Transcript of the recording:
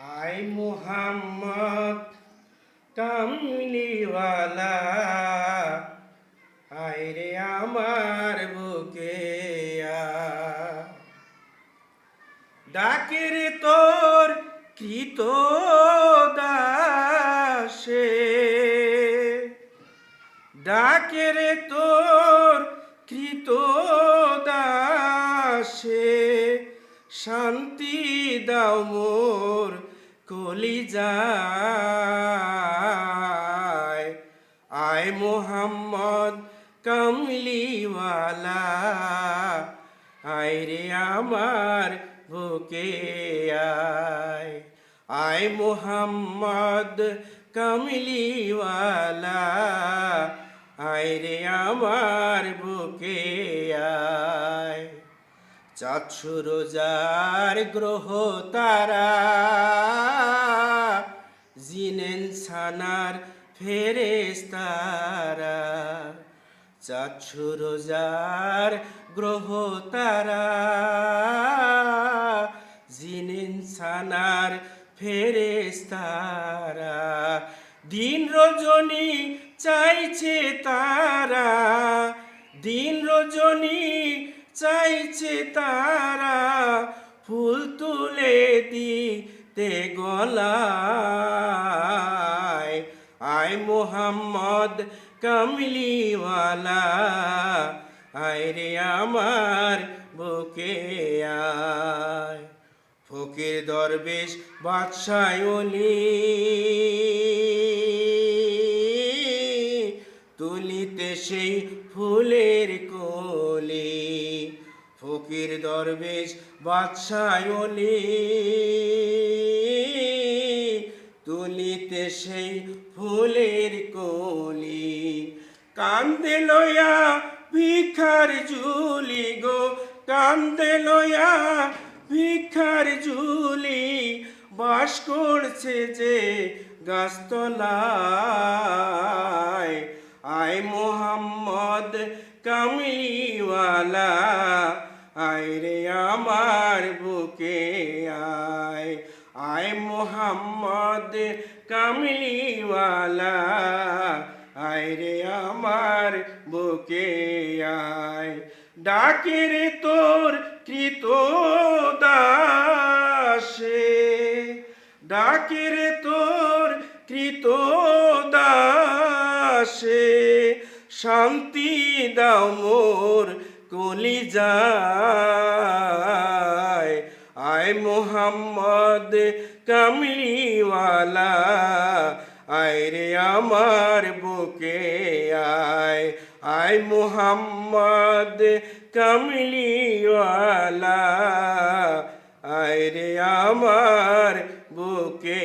আয় মোহাম্মদ কামলিওয়ালা, আয় রে আমার বুকে ডাকে রে তোর কৃত দাসে, ডাকে রে তোর কৃত দাসে, শান্তি দাও মোর কলিজায়। আয় মোহাম্মদ কামলিওয়ালা, আয় রে আমার বুকে আয়। আয় মোহাম্মদ কামলিওয়ালা, আয় রে আমার বুকে আয়। চাচ্ছু রোজার গ্রহ তারা, জিনেন ছানার ফেরেশতারা। চাচ্ছু রোজার গ্রহ তারা, জিনেন ছানার ফেরেশতারা। দিন রজনী চাইছে তারা, দিন রজনী চাইছে তারা, ফুল তুলে দিতে গলায়। আয় মোহাম্মদ কামলিওয়ালা, আয় রে আমার বুকে আয়। ফকির দরবেশ বাদশাহ ওলি, তুলিতে সেই ফুলের কলি। ফকির দরবেশ বাদশাহ ওলি, তুলিতে সেই ফুলের কলি। কান্দে লয়া ভিখার ঝুলি গো, কান্দে লয়া ভিখার ঝুলি, বাস করছে যে গাছতলায়। আয় মোহাম্মদ কামলিওয়ালা, আয় রে আমার বুকে আয়। আয় মোহাম্মদ কামলিওয়ালা, আয় রে আমার বুকে আয়। ডাকে রে তোর কৃত দাসে, ডাকে রে তোর কৃত দাসে, শান্তি দাও মোর কলিজায়। আয় মোহাম্মদ কামলিওয়ালা, আয় রে আমার বুকে আয়। আয় মোহাম্মদ কামলিওয়ালা, আয় রে আমার বুকে